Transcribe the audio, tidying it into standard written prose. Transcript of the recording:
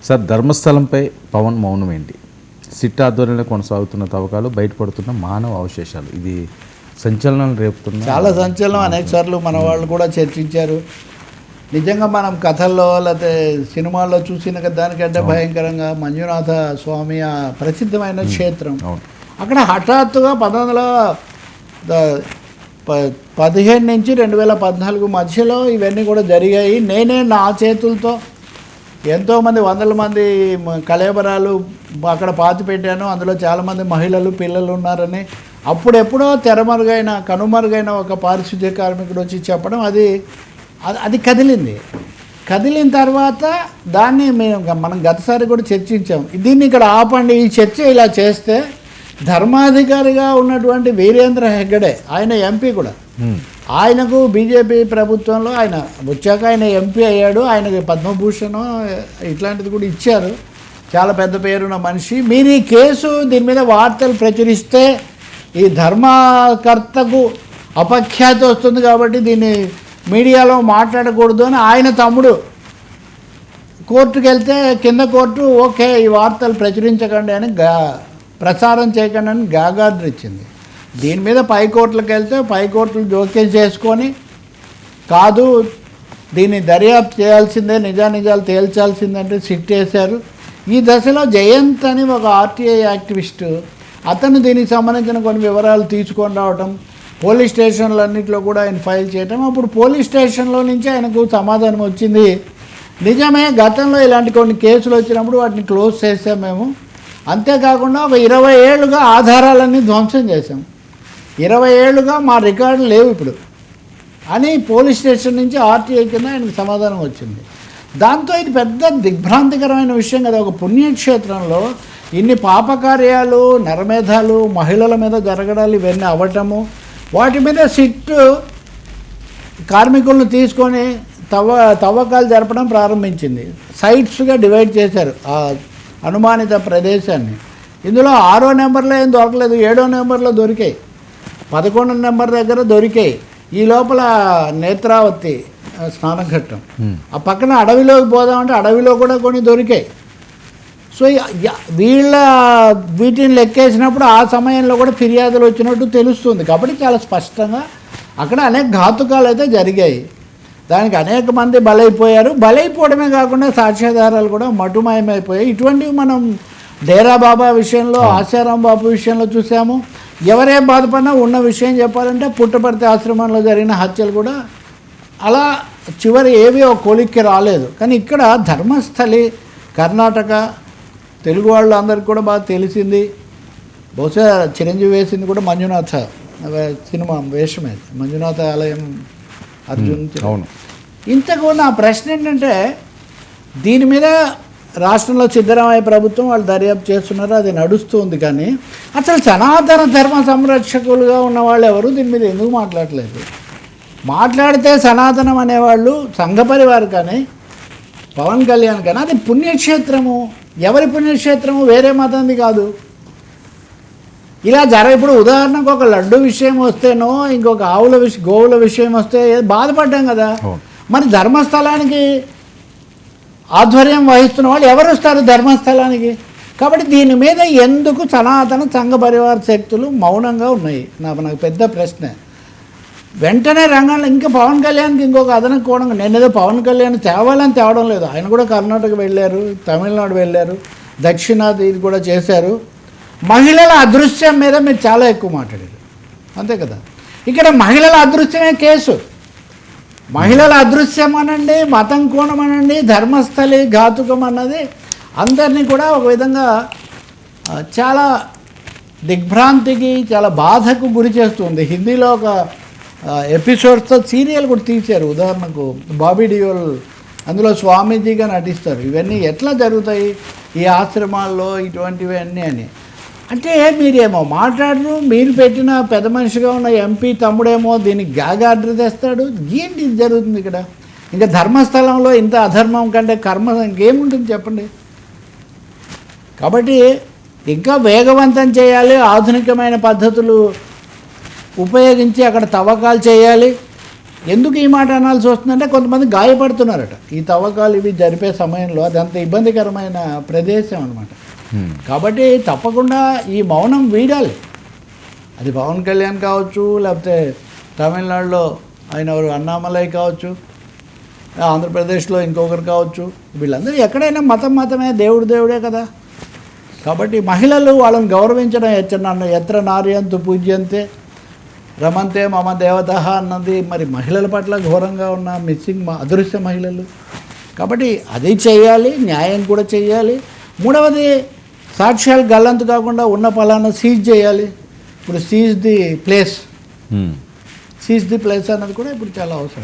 Sir, ధర్మస్థలంపై Pawan మౌనం ఏంటి? SIT ఆధ్వర్యంలో కొనసాగుతున్న తవ్వకాలు, బయటపడుతున్న మానవ అవశేషాలు, ఇది సంచలనం రేపుతున్న చాలా సంచలనం. అనేక సార్లు మన వాళ్ళు కూడా చర్చించారు. నిజంగా మనం కథల్లో లేకపోతే సినిమాల్లో చూసిన దానికంటే భయంకరంగా మంజునాథ స్వామి ఆ ప్రసిద్ధమైన క్షేత్రం, అక్కడ హఠాత్తుగా 1915 నుంచి 2014 మధ్యలో ఇవన్నీ కూడా జరిగాయి. నేనే నా చేతులతో ఎంతోమంది వందల మంది కళేబరాలు అక్కడ పాతి పెట్టాను. అందులో చాలామంది మహిళలు, పిల్లలు ఉన్నారని అప్పుడెప్పుడో కనుమరుగైన ఒక పారిశుద్ధ్య కార్మికుడు వచ్చి చెప్పడం అది కదిలిన తర్వాత దాన్ని మనం గతసారి కూడా చర్చించాం. దీన్ని ఇక్కడ ఆపండి, ఈ చర్చ ఇలా చేస్తే ధర్మాధికారిగా ఉన్నటువంటి వీరేంద్ర హెగ్గడే, ఆయన ఎంపీ కూడా, ఆయనకు బీజేపీ ప్రభుత్వంలో ఆయన వచ్చాక ఆయన ఎంపీ అయ్యాడు. ఆయనకి పద్మభూషణ్ ఇట్లాంటిది కూడా ఇచ్చారు. చాలా పెద్ద పేరున్న మనిషి. మీరు ఈ కేసు దీని మీద వార్తలు ప్రచురిస్తే ఈ ధర్మకర్తకు అపఖ్యాతి వస్తుంది కాబట్టి దీన్ని మీడియాలో మాట్లాడకూడదు అని ఆయన తమ్ముడు కోర్టుకు వెళ్తే కింద కోర్టు ఓకే ఈ వార్తలు ప్రచురించకండి అని ప్రసారం చేయకండి అని గాగార్డర్ ఇచ్చింది. దీని మీద పై కోర్టులకు వెళ్తే పై కోర్టులు జోక్యం చేసుకొని కాదు దీన్ని దర్యాప్తు చేయాల్సిందే, నిజాలు తేల్చాల్సిందంటే సిట్ వేశారు. ఈ దశలో జయంత్ అని ఒక ఆర్టీఐ యాక్టివిస్టు, అతను దీనికి సంబంధించిన కొన్ని వివరాలు తీసుకొని రావటం, పోలీస్ స్టేషన్లన్నింటిలో కూడా ఆయన ఫైల్ చేయటం. అప్పుడు పోలీస్ స్టేషన్లో నుంచి ఆయనకు సమాధానం వచ్చింది, నిజమే గతంలో ఇలాంటి కొన్ని కేసులు వచ్చినప్పుడు వాటిని క్లోజ్ చేసాం మేము, అంతేకాకుండా ఒక 20 ఏళ్ళుగా ఆధారాలన్నీ ధ్వంసం చేశాం, 20 ఏళ్ళుగా మా రికార్డులు లేవు ఇప్పుడు అని పోలీస్ స్టేషన్ నుంచి ఆర్టీఐ కింద ఆయనకు సమాధానం వచ్చింది. దాంతో ఇది పెద్ద దిగ్భ్రాంతికరమైన విషయం కదా. ఒక పుణ్యక్షేత్రంలో ఇన్ని పాపకార్యాలు, నరమేధాలు, మహిళల మీద జరగడాలు ఇవన్నీ అవ్వటము, వాటి మీద సిట్టు కార్మికులను తీసుకొని తవ్వకాలు జరపడం ప్రారంభించింది. సైట్స్గా డివైడ్ చేశారు ఆ అనుమానిత ప్రదేశాన్ని. ఇందులో 6వ నెంబర్లో ఏం దొరకలేదు, 7వ నెంబర్లో దొరికాయి, 11వ నెంబర్ దగ్గర దొరికాయి. ఈ లోపల నేత్రావతి స్నానఘట్టం, ఆ పక్కన అడవిలోకి పోదామంటే అడవిలో కూడా కొన్ని దొరికాయి. సో వీటిని లెక్కేసినప్పుడు ఆ సమయంలో కూడా ఫిర్యాదులు వచ్చినట్టు తెలుస్తుంది. కాబట్టి చాలా స్పష్టంగా అక్కడ అనేక ఘాతుకాలు అయితే జరిగాయి. దానికి అనేక మంది బలైపోయారు. బలైపోవడమే కాకుండా సాక్ష్యాధారాలు కూడా మటుమాయమైపోయాయి. ఇటువంటివి మనం డేరా బాబా విషయంలో, ఆశారాం బాబు విషయంలో చూసాము. ఎవరే బాధపడినా ఉన్న విషయం చెప్పాలంటే పుట్టపర్తి ఆశ్రమంలో జరిగిన హత్యలు కూడా అలా చివరి ఏవి ఒక కొలిక్కి రాలేదు. కానీ ఇక్కడ ధర్మస్థలి, కర్ణాటక, తెలుగు వాళ్ళు అందరికీ కూడా బాగా తెలిసింది. బహుశా చిరంజీవి వేసింది కూడా మంజునాథ సినిమా వేషమే, మంజునాథ ఆలయం అర్జున్. అవును. ఇంతకు నా ప్రశ్న ఏంటంటే, దీని మీద రాష్ట్రంలో సిద్ధరామయ్య ప్రభుత్వం వాళ్ళు దర్యాప్తు చేస్తున్నారు, అది నడుస్తుంది. కానీ అసలు సనాతన ధర్మ సంరక్షకులుగా ఉన్న వాళ్ళు ఎవరు దీని మీద ఎందుకు మాట్లాడలేదు? మాట్లాడితే సనాతనం అనేవాళ్ళు సంఘ పరివారు కానీ పవన్ కళ్యాణ్ కానీ, అది పుణ్యక్షేత్రము, ఎవరి పుణ్యక్షేత్రము, వేరే మతంది కాదు. ఇలా ఇప్పుడు ఉదాహరణకు ఒక లడ్డు విషయం వస్తేనో ఇంకొక గోవుల విషయం వస్తే బాధపడ్డాం కదా. మరి ధర్మస్థలానికి ఆధ్వర్యం వహిస్తున్న వాళ్ళు ఎవరు వస్తారు ధర్మస్థలానికి? కాబట్టి దీని మీద ఎందుకు సనాతన సంఘ పరివార శక్తులు మౌనంగా ఉన్నాయి? నాకు పెద్ద ప్రశ్న. వెంటనే రంగంలో ఇంకా పవన్ కళ్యాణ్కి ఇంకొక అదనపు కోణం, నేనేదో పవన్ కళ్యాణ్ తేవడం లేదు, ఆయన కూడా కర్ణాటక వెళ్ళారు, తమిళనాడు వెళ్ళారు, దక్షిణాది ఇది కూడా చేశారు. మహిళల అదృశ్యం మీద మీరు చాలా ఎక్కువ మాట్లాడారు, అంతే కదా. ఇక్కడ మహిళల అదృశ్యమే కేసు. మహిళల అదృశ్యం అనండి, మతం కోణం అనండి, ధర్మస్థలి ఘాతుకం అన్నది అందరినీ కూడా ఒక విధంగా చాలా దిగ్భ్రాంతికి, చాలా బాధకు గురి చేస్తుంది. హిందీలో ఒక ఎపిసోడ్స్తో సీరియల్ కూడా తీశారు. ఉదాహరణకు బాబీ డియోల్ అందులో స్వామీజీగా నటిస్తారు. ఇవన్నీ ఎట్లా జరుగుతాయి ఈ ఆశ్రమాల్లో ఇటువంటివన్నీ అని. అంటే మీరేమో మాట్లాడరు, మీరు పెట్టిన పెద్ద మనిషిగా ఉన్న ఎంపీ తమ్ముడేమో దీనికి గాగార్డర్ తెస్తాడు. ఏంటి ఇది జరుగుతుంది ఇక్కడ? ఇంకా ధర్మస్థలంలో ఇంత అధర్మం కంటే కర్మ ఇంకేముంటుంది చెప్పండి? కాబట్టి ఇంకా వేగవంతం చేయాలి, ఆధునికమైన పద్ధతులు ఉపయోగించి అక్కడ తవ్వకాలు చేయాలి. ఎందుకు ఈ మాట అనాల్సి వస్తుందంటే కొంతమంది గాయపడుతున్నారట ఈ తవ్వకాలు ఇవి జరిపే సమయంలో అది అంత ఇబ్బందికరమైన ప్రదేశం అనమాట. కాబట్టి తప్పకుండా ఈ మౌనం వీడాలి. అది పవన్ కళ్యాణ్ కావచ్చు, లేకపోతే తమిళనాడులో ఆయన ఎవరు అన్నామలై కావచ్చు, ఆంధ్రప్రదేశ్లో ఇంకొకరు కావచ్చు, వీళ్ళందరూ ఎక్కడైనా మతమే, దేవుడే కదా. కాబట్టి మహిళలు వాళ్ళని గౌరవించడం ఎత్ర నార్యంతు పూజ్యంతే రమంతే మమ దేవత అన్నది మరి మహిళల పట్ల ఘోరంగా ఉన్న మిస్సింగ్ అదృశ్య మహిళలు. కాబట్టి అది చేయాలి, న్యాయం కూడా చేయాలి. మూడవది సాక్ష్యాలు గల్లంతు కాకుండా ఉన్న ఫలాన్ని సీజ్ చేయాలి. ఇప్పుడు సీజ్ ది ప్లేస్ అన్నది కూడా ఇప్పుడు చాలా అవసరం.